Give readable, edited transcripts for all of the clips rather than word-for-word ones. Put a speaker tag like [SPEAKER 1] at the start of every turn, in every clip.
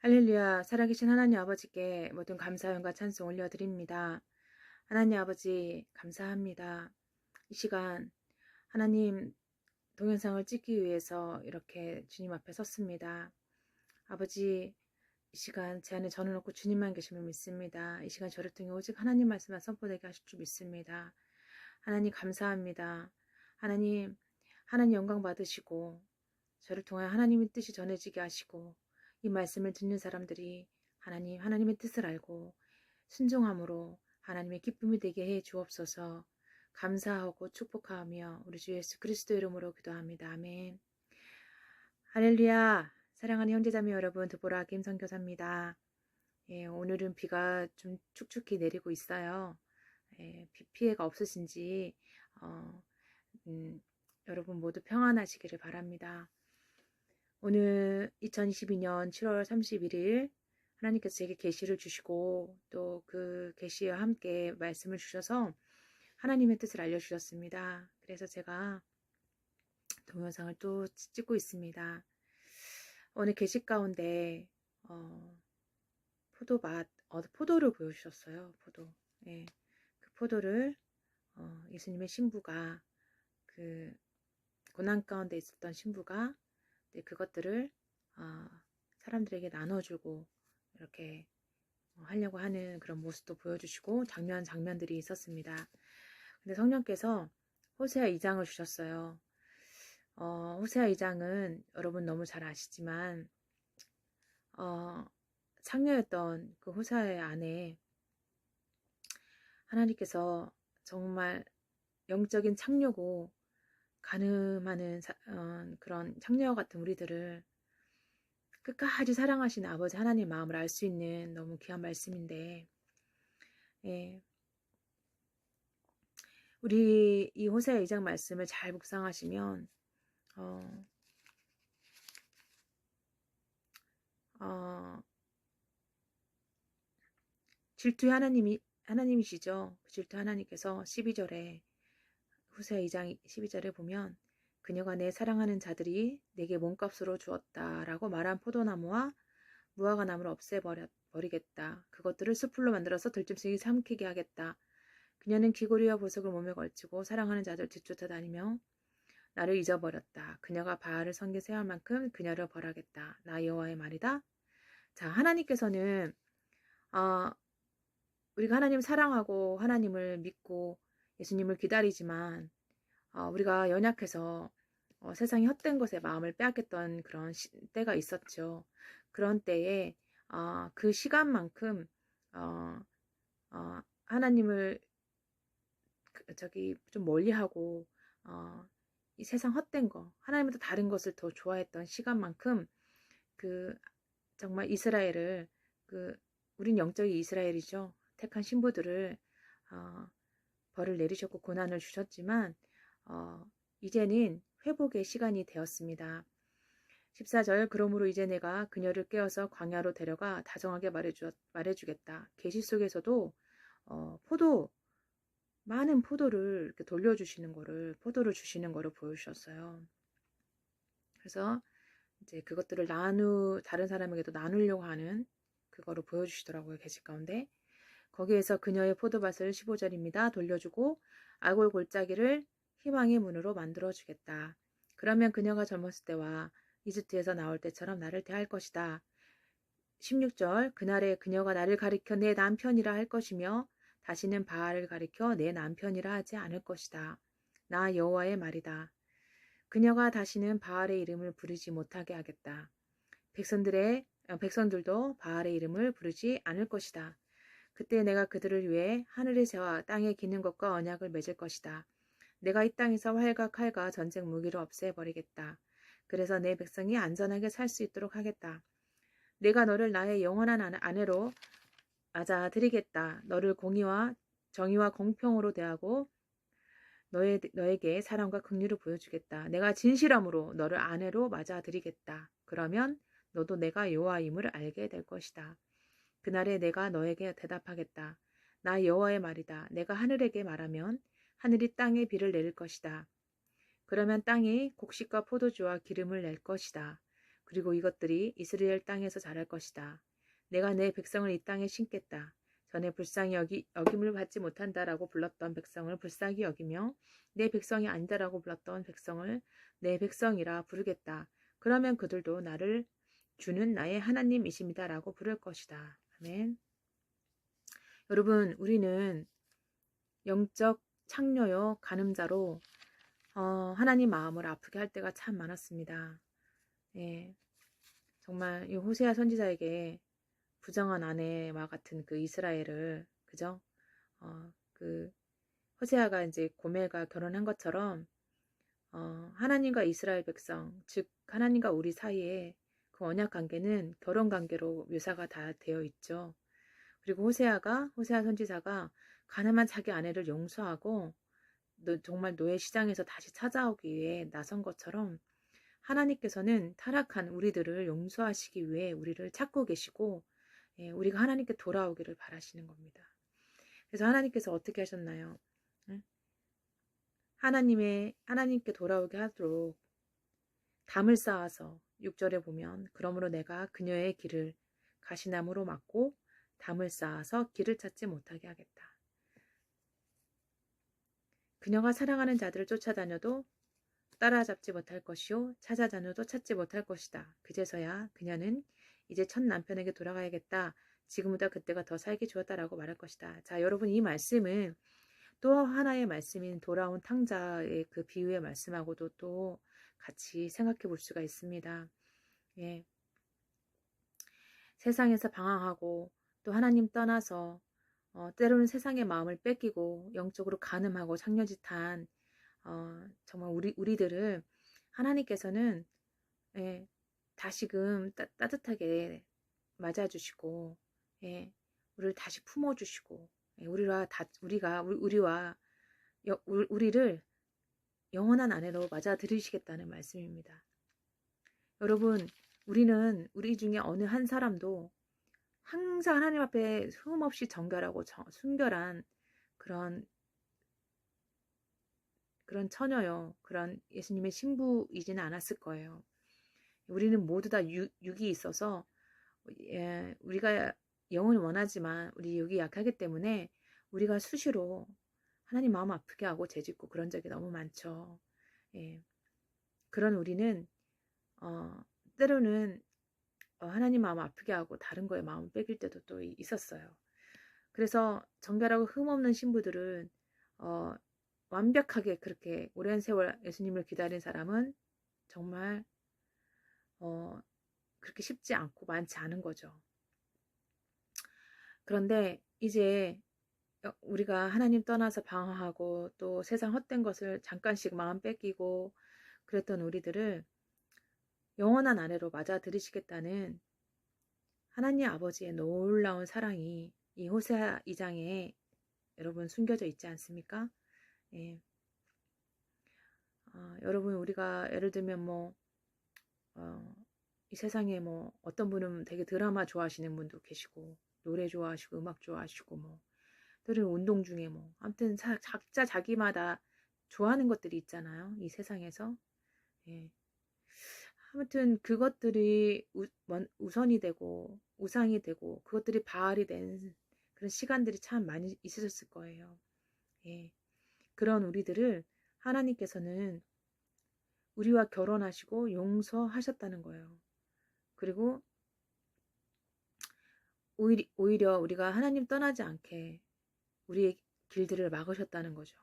[SPEAKER 1] 할렐루야, 살아계신 하나님 아버지께 모든 감사연과 찬송 올려드립니다. 하나님 아버지, 감사합니다. 이 시간 하나님 동영상을 찍기 위해서 이렇게 주님 앞에 섰습니다. 아버지, 이 시간 제 안에 저는 없고 주님만 계심을 믿습니다. 이 시간 저를 통해 오직 하나님 말씀만 선포되게 하실 줄 믿습니다. 하나님 감사합니다. 하나님 영광 받으시고 저를 통해 하나님의 뜻이 전해지게 하시고 이 말씀을 듣는 사람들이 하나님의 뜻을 알고 순종함으로 하나님의 기쁨이 되게 해 주옵소서. 감사하고 축복하며 우리 주 예수 그리스도 이름으로 기도합니다. 아멘. 할렐루야. 사랑하는 형제자매 여러분, 드보라 김 선교사입니다. 오늘은 비가 좀 축축히 내리고 있어요. 비 피해가 없으신지 여러분 모두 평안하시기를 바랍니다. 오늘 2022년 7월 31일 하나님께서 제게 계시를 주시고 또 그 계시와 함께 말씀을 주셔서 하나님의 뜻을 알려주셨습니다. 그래서 제가 동영상을 또 찍고 있습니다. 오늘 계시 가운데 포도를 보여주셨어요. 포도. 예, 그 포도를 예수님의 신부가 그 고난 가운데 있었던 신부가 그것들을 사람들에게 나눠주고 이렇게 하려고 하는 그런 모습도 보여주시고 장면들이 있었습니다. 근데 성령께서 호세아 2장을 주셨어요. 호세아 2장은 여러분 너무 잘 아시지만 창녀였던 그 호세아의 안에 하나님께서 정말 영적인 창녀고 가늠하는 그런 창녀와 같은 우리들을 끝까지 사랑하시는 아버지 하나님 마음을 알 수 있는 너무 귀한 말씀인데, 예, 우리 이 호세아 2장 말씀을 잘 묵상하시면 질투의 하나님이시죠. 그 질투 하나님께서 12절에 호세아 2장 12절에 보면 그녀가 내 사랑하는 자들이 내게 몸값으로 주었다라고 말한 포도나무와 무화과 나무를 없애버리겠다. 그것들을 숯불로 만들어서 들짐승이 삼키게 하겠다. 그녀는 귀고리와 보석을 몸에 걸치고 사랑하는 자들 뒤쫓아 다니며 나를 잊어버렸다. 그녀가 바알을 섬기세할 만큼 그녀를 벌하겠다. 나 여호와의 말이다. 자, 하나님께서는 우리가 하나님 사랑하고 하나님을 믿고 예수님을 기다리지만 우리가 연약해서 세상이 헛된 것에 마음을 빼앗겼던 그런 때가 있었죠. 그런 때에 그 시간만큼 하나님을 좀 멀리하고 이 세상 헛된 거 하나님보다 다른 것을 더 좋아했던 시간만큼 정말 이스라엘을 우린 영적인 이스라엘이죠. 택한 신부들을 벌을 내리셨고 고난을 주셨지만 이제는 회복의 시간이 되었습니다. 14절 그러므로 이제 내가 그녀를 깨어서 광야로 데려가 다정하게 말해주겠다. 계시 속에서도 많은 포도를 이렇게 돌려주시는 거를 포도를 주시는 거를 보여주셨어요. 그래서 이제 그것들을 다른 사람에게도 나누려고 하는 그거를 보여주시더라고요. 계시 가운데. 거기에서 그녀의 포도밭을 15절입니다. 돌려주고 알골 골짜기를 희망의 문으로 만들어주겠다. 그러면 그녀가 젊었을 때와 이집트에서 나올 때처럼 나를 대할 것이다. 16절 그날에 그녀가 나를 가리켜 내 남편이라 할 것이며 다시는 바알을 가리켜 내 남편이라 하지 않을 것이다. 나 여호와의 말이다. 그녀가 다시는 바알의 이름을 부르지 못하게 하겠다. 백성들도 바알의 이름을 부르지 않을 것이다. 그때 내가 그들을 위해 하늘의 새와 땅에 기는 것과 언약을 맺을 것이다. 내가 이 땅에서 활과 칼과 전쟁 무기를 없애버리겠다. 그래서 내 백성이 안전하게 살 수 있도록 하겠다. 내가 너를 나의 영원한 아내로 맞아들이겠다. 너를 정의와 공평으로 대하고 너에게 사랑과 긍휼을 보여주겠다. 내가 진실함으로 너를 아내로 맞아들이겠다. 그러면 너도 내가 여호와임을 알게 될 것이다. 그날에 내가 너에게 대답하겠다. 나 여호와의 말이다. 내가 하늘에게 말하면 하늘이 땅에 비를 내릴 것이다. 그러면 땅이 곡식과 포도주와 기름을 낼 것이다. 그리고 이것들이 이스라엘 땅에서 자랄 것이다. 내가 내 백성을 이 땅에 심겠다. 전에 불쌍히 여김을 받지 못한다라고 불렀던 백성을 불쌍히 여기며 내 백성이 아니다라고 불렀던 백성을 내 백성이라 부르겠다. 그러면 그들도 나를 주는 나의 하나님이십니다라고 부를 것이다. 아멘. 여러분, 우리는 영적 창녀요 간음자로 하나님 마음을 아프게 할 때가 참 많았습니다. 예, 정말 이 호세아 선지자에게 부정한 아내와 같은 그 이스라엘을, 그죠? 그 호세아가 이제 고멜과 결혼한 것처럼 하나님과 이스라엘 백성, 즉 하나님과 우리 사이에 그 언약 관계는 결혼 관계로 묘사가 다 되어 있죠. 그리고 호세아 선지자가 가늠한 자기 아내를 용서하고 정말 노예 시장에서 다시 찾아오기 위해 나선 것처럼 하나님께서는 타락한 우리들을 용서하시기 위해 우리를 찾고 계시고 우리가 하나님께 돌아오기를 바라시는 겁니다. 그래서 하나님께서 어떻게 하셨나요? 하나님께 돌아오게 하도록 담을 쌓아서 6절에 보면 그러므로 내가 그녀의 길을 가시나무로 막고 담을 쌓아서 길을 찾지 못하게 하겠다. 그녀가 사랑하는 자들을 쫓아다녀도 따라잡지 못할 것이요 찾아다녀도 찾지 못할 것이다. 그제서야 그녀는 이제 첫 남편에게 돌아가야겠다. 지금보다 그때가 더 살기 좋았다라고 말할 것이다. 자, 여러분, 이 말씀은 또 하나의 말씀인 돌아온 탕자의 그 비유의 말씀하고도 또 같이 생각해 볼 수가 있습니다. 예. 세상에서 방황하고 또 하나님 떠나서 때로는 세상의 마음을 뺏기고 영적으로 간음하고 창녀짓한 정말 우리들을 하나님께서는 다시금 따뜻하게 맞아주시고 우리를 다시 품어주시고 우리를 영원한 아내로 맞아들이시겠다는 말씀입니다. 여러분, 우리 중에 어느 한 사람도 항상 하나님 앞에 흠없이 정결하고 순결한 그런 처녀요. 그런 예수님의 신부이지는 않았을 거예요. 우리는 모두 다 육이 있어서 우리가 영은 원하지만 우리 육이 약하기 때문에 우리가 수시로 하나님 마음 아프게 하고 죄짓고 그런 적이 너무 많죠. 그런 우리는 때로는 하나님 마음 아프게 하고 다른 거에 마음 뺏길 때도 또 있었어요. 그래서 정결하고 흠없는 신부들은 완벽하게 그렇게 오랜 세월 예수님을 기다린 사람은 정말 그렇게 쉽지 않고 많지 않은 거죠. 그런데 이제 우리가 하나님 떠나서 방황하고 또 세상 헛된 것을 잠깐씩 마음 뺏기고 그랬던 우리들을 영원한 아내로 맞아들이시겠다는 하나님 아버지의 놀라운 사랑이 이 호세아 2장에 여러분 숨겨져 있지 않습니까? 여러분, 우리가 예를 들면 이 세상에 어떤 분은 되게 드라마 좋아하시는 분도 계시고 노래 좋아하시고 음악 좋아하시고 또는 운동 중에 아무튼 각자 자기마다 좋아하는 것들이 있잖아요. 이 세상에서. 아무튼 그것들이 우선이 되고 우상이 되고 그것들이 바알이 된 그런 시간들이 참 많이 있으셨을 거예요. 그런 우리들을 하나님께서는 우리와 결혼하시고 용서하셨다는 거예요. 그리고 오히려 우리가 하나님 떠나지 않게 우리의 길들을 막으셨다는 거죠.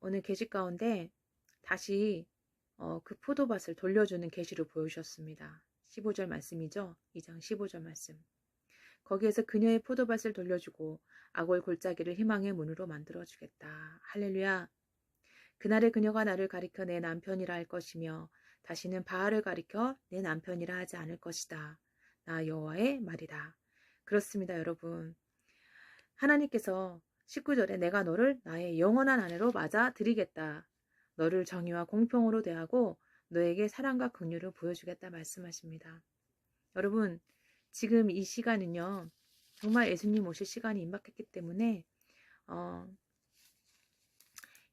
[SPEAKER 1] 오늘 계시 가운데 다시 그 포도밭을 돌려주는 계시를 보여주셨습니다. 15절 말씀이죠. 2장 15절 말씀. 거기에서 그녀의 포도밭을 돌려주고 아골 골짜기를 희망의 문으로 만들어주겠다. 할렐루야. 그날에 그녀가 나를 가리켜 내 남편이라 할 것이며 다시는 바알을 가리켜 내 남편이라 하지 않을 것이다. 나 여호와의 말이다. 그렇습니다, 여러분. 하나님께서 19절에 내가 너를 나의 영원한 아내로 맞아들이겠다. 너를 정의와 공평으로 대하고 너에게 사랑과 긍휼을 보여주겠다 말씀하십니다. 여러분, 지금 이 시간은요. 정말 예수님 오실 시간이 임박했기 때문에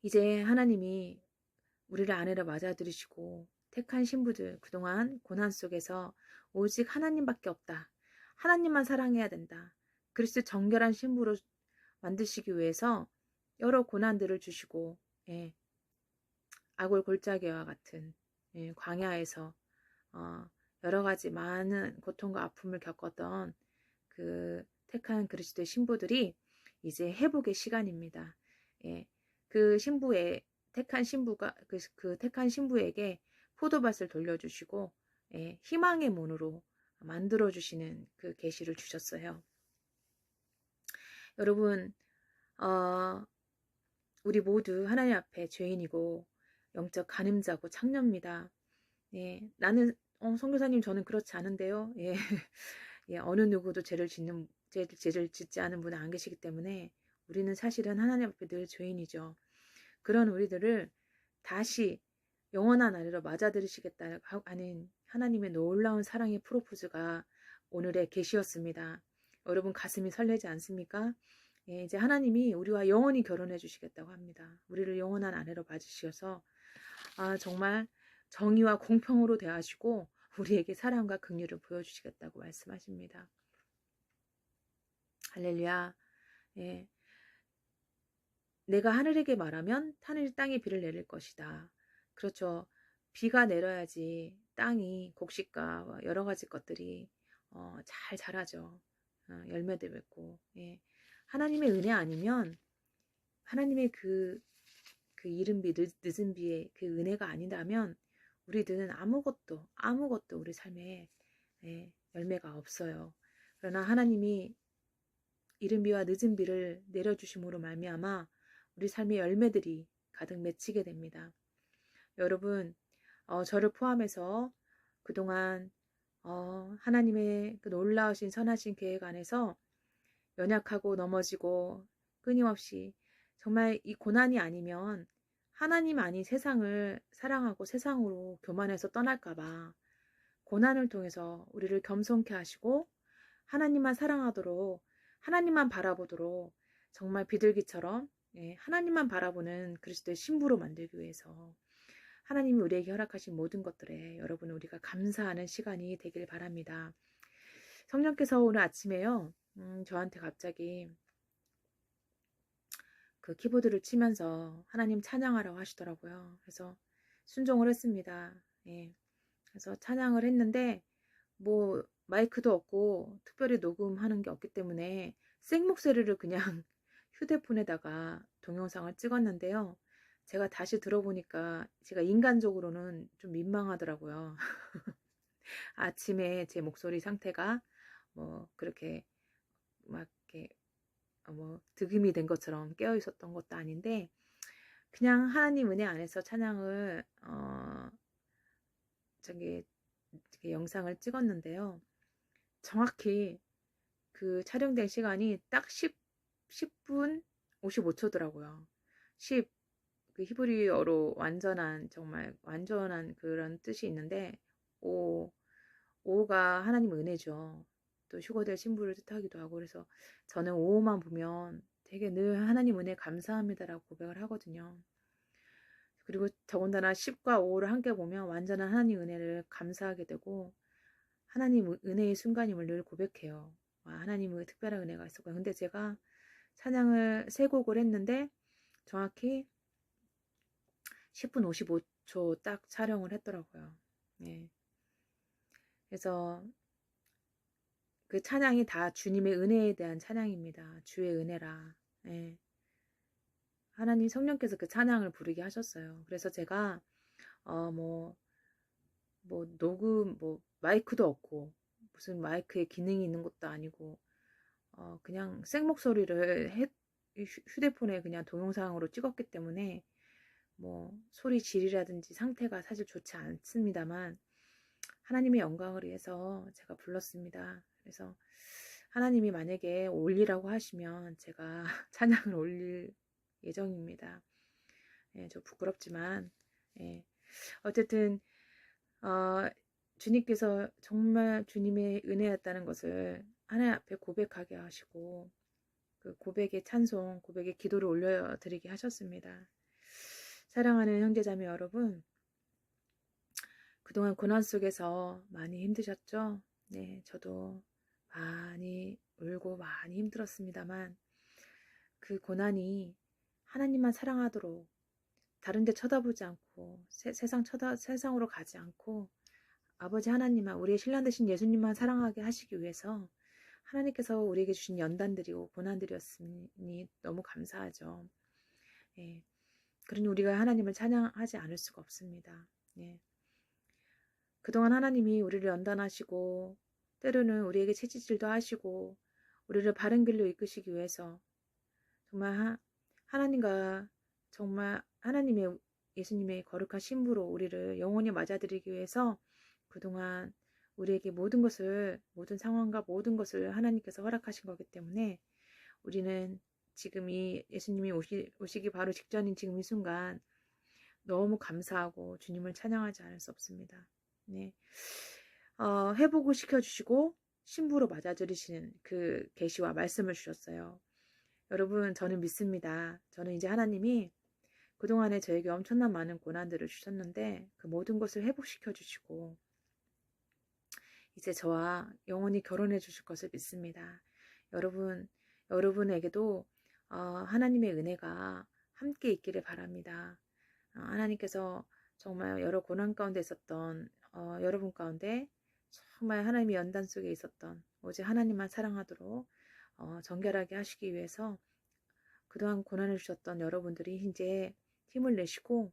[SPEAKER 1] 이제 하나님이 우리를 아내로 맞아들이시고 택한 신부들 그동안 고난 속에서 오직 하나님밖에 없다. 하나님만 사랑해야 된다. 그리스도 정결한 신부로 만드시기 위해서 여러 고난들을 주시고 예, 아골 골짜기와 같은 예, 광야에서 여러 가지 많은 고통과 아픔을 겪었던 그 택한 그리스도의 신부들이 이제 회복의 시간입니다. 예, 그 신부의 택한 신부가 그 택한 신부에게 포도밭을 돌려주시고 예, 희망의 문으로 만들어 주시는 그 계시를 주셨어요. 여러분, 우리 모두 하나님 앞에 죄인이고 영적 간음자고 창녀입니다. 예, 나는 선교사님 저는 그렇지 않은데요. 예, 예, 어느 누구도 죄를 짓지 않은 분은 안 계시기 때문에 우리는 사실은 하나님 앞에 늘 죄인이죠. 그런 우리들을 다시 영원한 아내로 맞아들이시겠다 하는 하나님의 놀라운 사랑의 프로포즈가 오늘의 계시였습니다. 여러분 가슴이 설레지 않습니까? 예, 이제 하나님이 우리와 영원히 결혼해 주시겠다고 합니다. 우리를 영원한 아내로 맞으셔서 정말 정의와 공평으로 대하시고 우리에게 사랑과 긍휼을 보여주시겠다고 말씀하십니다. 할렐루야. 예. 내가 하늘에게 말하면 하늘이 땅에 비를 내릴 것이다. 그렇죠. 비가 내려야지 땅이 곡식과 여러 가지 것들이 잘 자라죠. 열매도 맺고. 예. 하나님의 은혜 아니면 하나님의 그 이른 비, 늦은 비의 그 은혜가 아니다면 우리들은 아무것도 우리 삶에 열매가 없어요. 그러나 하나님이 이른 비와 늦은 비를 내려주심으로 말미암아 우리 삶의 열매들이 가득 맺히게 됩니다. 여러분, 저를 포함해서 그동안 하나님의 그 놀라우신 선하신 계획 안에서 연약하고 넘어지고 끊임없이 정말 이 고난이 아니면 하나님 아닌 세상을 사랑하고 세상으로 교만해서 떠날까봐 고난을 통해서 우리를 겸손케 하시고 하나님만 사랑하도록 하나님만 바라보도록 정말 비둘기처럼 하나님만 바라보는 그리스도의 신부로 만들기 위해서 하나님이 우리에게 허락하신 모든 것들에 여러분 우리가 감사하는 시간이 되길 바랍니다. 성령께서 오늘 아침에요. 저한테 갑자기 그 키보드를 치면서 하나님 찬양하라고 하시더라고요. 그래서 순종을 했습니다. 예. 그래서 찬양을 했는데 뭐 마이크도 없고 특별히 녹음하는 게 없기 때문에 생목소리를 그냥 휴대폰에다가 동영상을 찍었는데요. 제가 다시 들어보니까 제가 인간적으로는 좀 민망하더라고요. 아침에 제 목소리 상태가 뭐 그렇게 막 이렇게 뭐 득음이 된 것처럼 깨어 있었던 것도 아닌데 그냥 하나님 은혜 안에서 찬양을 저기 영상을 찍었는데요. 정확히 그 촬영된 시간이 딱 10분 55초더라고요. 10, 그 히브리어로 완전한, 정말 완전한 그런 뜻이 있는데, 5가 하나님 은혜죠. 또 휴거될 신부를 뜻하기도 하고, 그래서 저는 5만 보면 되게 늘 하나님 은혜 감사합니다라고 고백을 하거든요. 그리고 더군다나 10과 5를 함께 보면 완전한 하나님 은혜를 감사하게 되고, 하나님 은혜의 순간임을 늘 고백해요. 와, 하나님의 특별한 은혜가 있었고. 근데 제가 찬양을 3곡을 했는데 정확히 10분 55초 딱 촬영을 했더라고요. 예. 그래서 그 찬양이 다 주님의 은혜에 대한 찬양입니다. 주의 은혜라. 예. 하나님 성령께서 그 찬양을 부르게 하셨어요. 그래서 제가 뭐 녹음 마이크도 없고 무슨 마이크에 기능이 있는 것도 아니고 그냥 생목소리를 휴대폰에 그냥 동영상으로 찍었기 때문에 뭐 소리 질이라든지 상태가 사실 좋지 않습니다만 하나님의 영광을 위해서 제가 불렀습니다. 그래서 하나님이 만약에 올리라고 하시면 제가 찬양을 올릴 예정입니다. 예, 저 부끄럽지만 예. 어쨌든 주님께서 정말 주님의 은혜였다는 것을 하나님 앞에 고백하게 하시고 그 고백의 찬송, 고백의 기도를 올려드리게 하셨습니다. 사랑하는 형제자매 여러분, 그동안 고난 속에서 많이 힘드셨죠? 네, 저도 많이 울고 많이 힘들었습니다만 그 고난이 하나님만 사랑하도록 다른 데 쳐다보지 않고 세상으로 가지 않고 아버지 하나님만, 우리의 신랑 되신 예수님만 사랑하게 하시기 위해서 하나님께서 우리에게 주신 연단들이고 고난들이었으니 너무 감사하죠. 예. 그러니 우리가 하나님을 찬양하지 않을 수가 없습니다. 예. 그동안 하나님이 우리를 연단하시고 때로는 우리에게 채찍질도 하시고 우리를 바른 길로 이끄시기 위해서 정말 하나님과 정말 하나님의 예수님의 거룩한 신부로 우리를 영원히 맞아들이기 위해서 그동안 우리에게 모든 상황과 모든 것을 하나님께서 허락하신 거기 때문에 우리는 지금 이 예수님이 오시기 바로 직전인 지금 이 순간 너무 감사하고 주님을 찬양하지 않을 수 없습니다. 네. 회복을 시켜주시고 신부로 맞아들이시는 그 계시와 말씀을 주셨어요. 여러분, 저는 믿습니다. 저는 이제 하나님이 그동안에 저에게 엄청난 많은 고난들을 주셨는데 그 모든 것을 회복시켜 주시고 이제 저와 영원히 결혼해 주실 것을 믿습니다. 여러분에게도 하나님의 은혜가 함께 있기를 바랍니다. 하나님께서 정말 여러 고난 가운데 있었던 여러분 가운데 정말 하나님의 연단 속에 있었던 오직 하나님만 사랑하도록 정결하게 하시기 위해서 그동안 고난을 주셨던 여러분들이 이제 힘을 내시고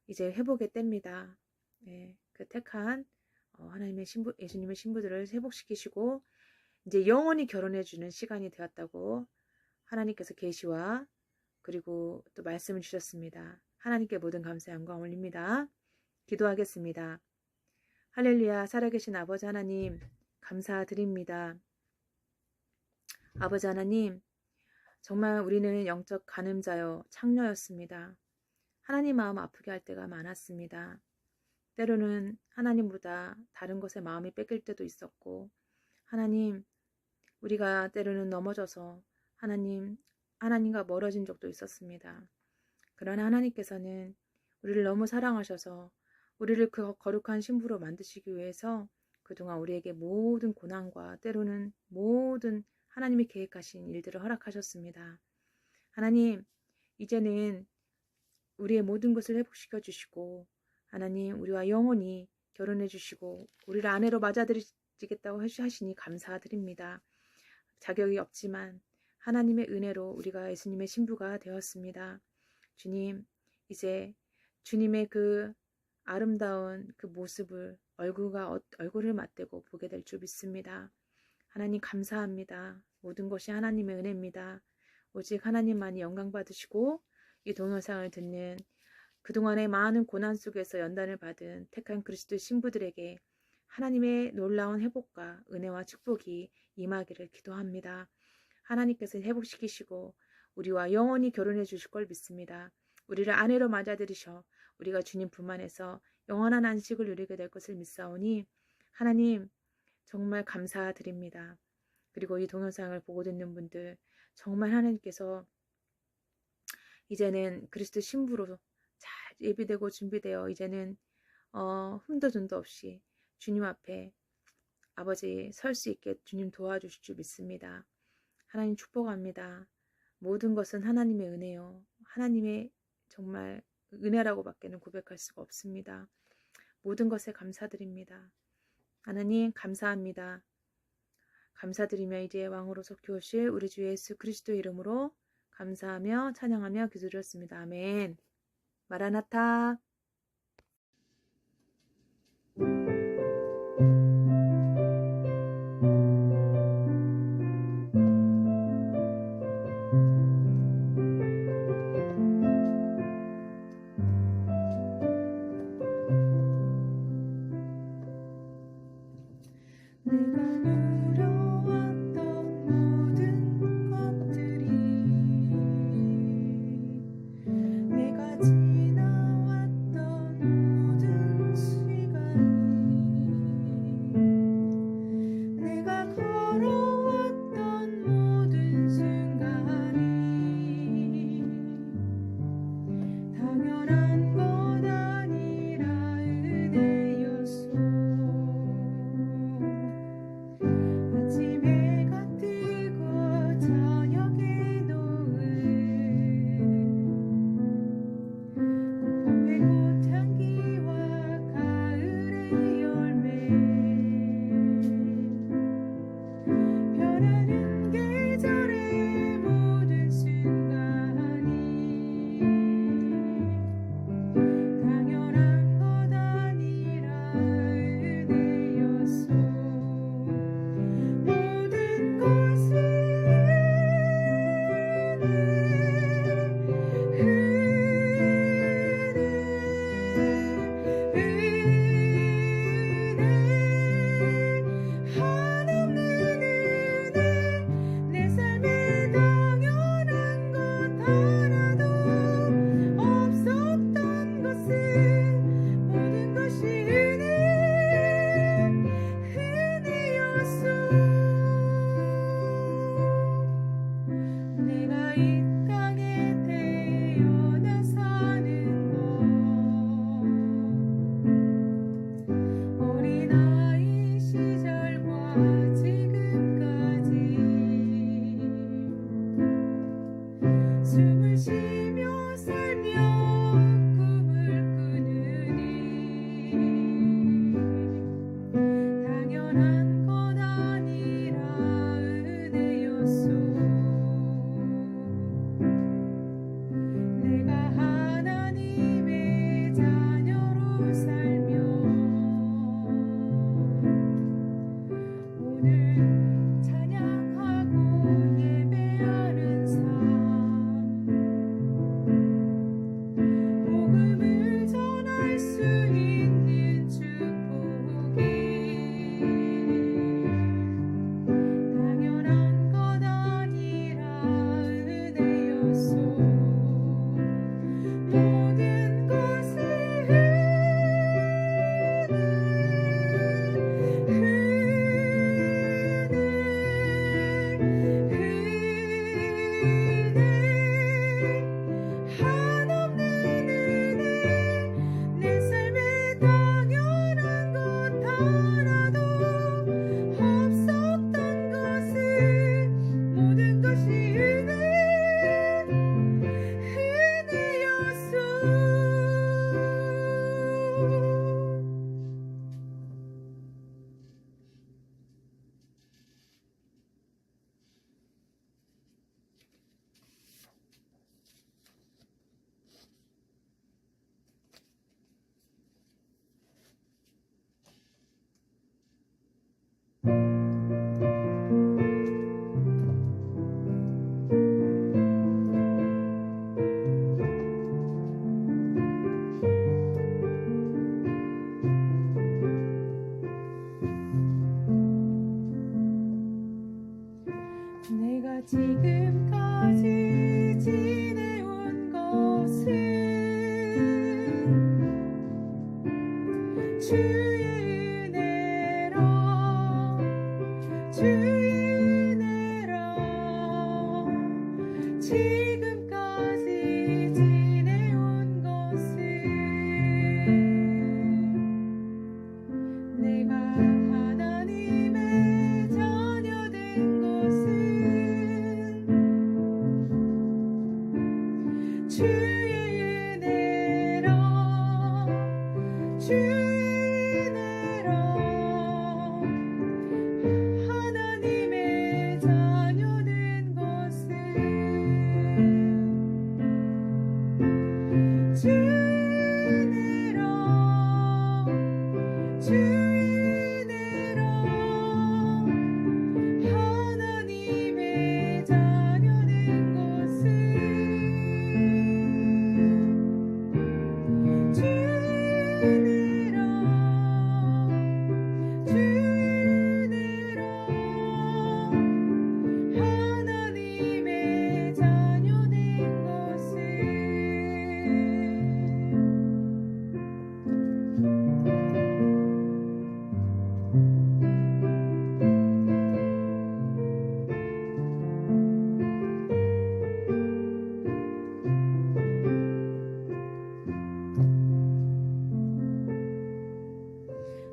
[SPEAKER 1] 이제 회복의 때입니다. 네, 그 택한 하나님의 신부, 예수님의 신부들을 회복시키시고 이제 영원히 결혼해주는 시간이 되었다고 하나님께서 계시와 그리고 또 말씀을 주셨습니다. 하나님께 모든 감사 영광 올립니다. 기도하겠습니다. 할렐루야. 살아계신 아버지 하나님 감사드립니다. 아버지 하나님, 정말 우리는 영적 간음자여 창녀였습니다. 하나님 마음 아프게 할 때가 많았습니다. 때로는 하나님보다 다른 것에 마음이 뺏길 때도 있었고, 하나님, 우리가 때로는 넘어져서 하나님과 멀어진 적도 있었습니다. 그러나 하나님께서는 우리를 너무 사랑하셔서 우리를 그 거룩한 신부로 만드시기 위해서 그동안 우리에게 모든 고난과 때로는 모든 하나님이 계획하신 일들을 허락하셨습니다. 하나님, 이제는 우리의 모든 것을 회복시켜 주시고 하나님, 우리와 영원히 결혼해 주시고 우리를 아내로 맞아들이겠다고 하시니 감사드립니다. 자격이 없지만 하나님의 은혜로 우리가 예수님의 신부가 되었습니다. 주님, 이제 주님의 그 아름다운 그 모습을 얼굴을 맞대고 보게 될 줄 믿습니다. 하나님 감사합니다. 모든 것이 하나님의 은혜입니다. 오직 하나님만이 영광 받으시고 이 동영상을 듣는 그동안의 많은 고난 속에서 연단을 받은 택한 그리스도 신부들에게 하나님의 놀라운 회복과 은혜와 축복이 임하기를 기도합니다. 하나님께서 회복시키시고 우리와 영원히 결혼해 주실 걸 믿습니다. 우리를 아내로 맞아들이셔 우리가 주님 품 안에서 영원한 안식을 누리게 될 것을 믿사오니 하나님 정말 감사드립니다. 그리고 이 동영상을 보고 듣는 분들 정말 하나님께서 이제는 그리스도 신부로 잘 예비되고 준비되어 이제는 흠도 둔도 없이 주님 앞에 아버지 설 수 있게 주님 도와주실 줄 믿습니다. 하나님 축복합니다. 모든 것은 하나님의 은혜요. 하나님의 정말 은혜라고 밖에는 고백할 수가 없습니다. 모든 것에 감사드립니다. 하나님 감사합니다. 감사드리며 이제 왕으로 속히 오실 우리 주 예수 그리스도 이름으로 감사하며 찬양하며 기도드렸습니다. 아멘. 마라나타. 내가 지나왔던 지금까지 지내온 것은 주의 은혜라 주의 은혜라 지금까지 지내온 것은 내가 하나님의 자녀 된 것은 주의 은혜라 주의 은혜라 하나님의 자녀 된 것은 주의 은혜라 주의 은혜라 하나님의 자녀 된 것은 주의 은혜라 주의 은혜라 하나님의 자녀 된 것은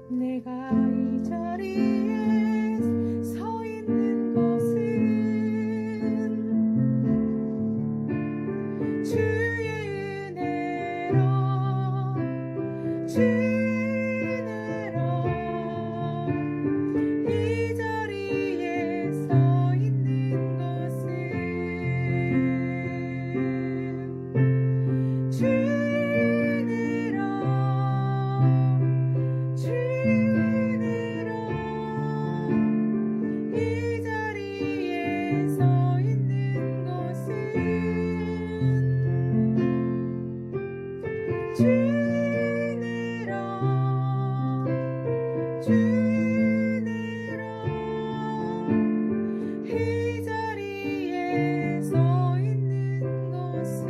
[SPEAKER 1] 내가 이 자리에 서 있는 것은 주의 은혜라 주의 은혜라 이 자리에 서 있는 것은 주의 은혜라 주의 은혜라 이 자리에 서 있는 것은 주의 은혜라 주의 은혜라 이 자리에 서 있는 것은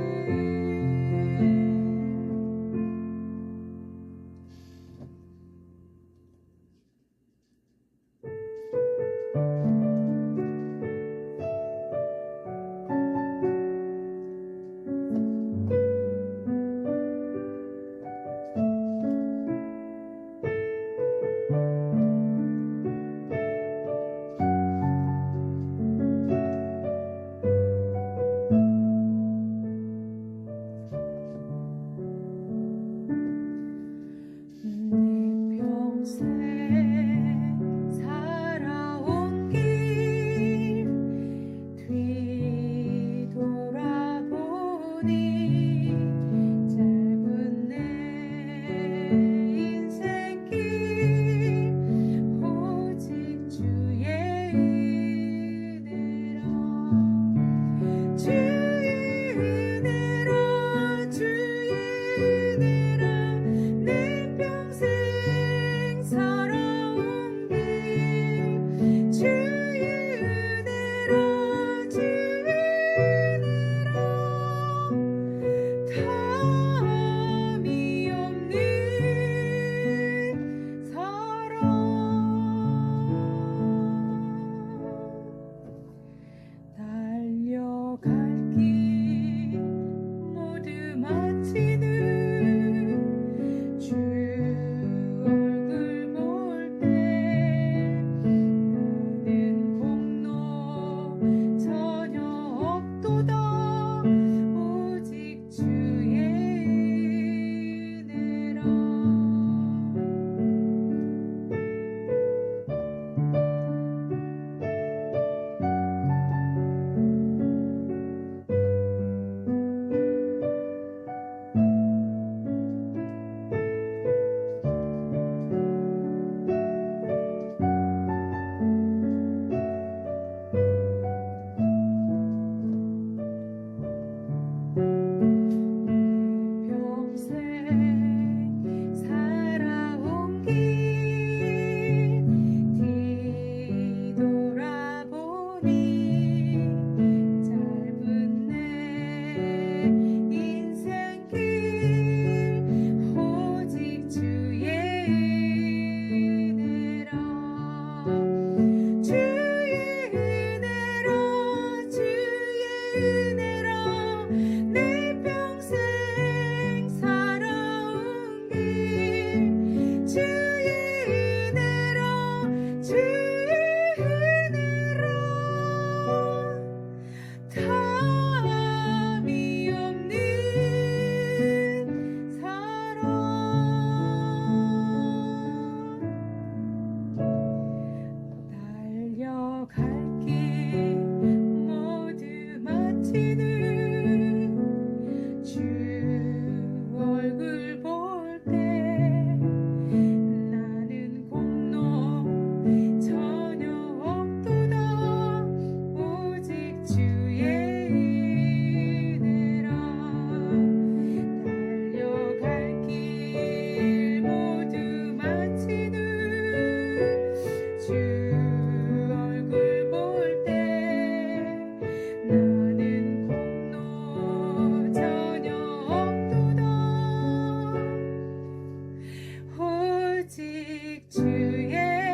[SPEAKER 1] 주의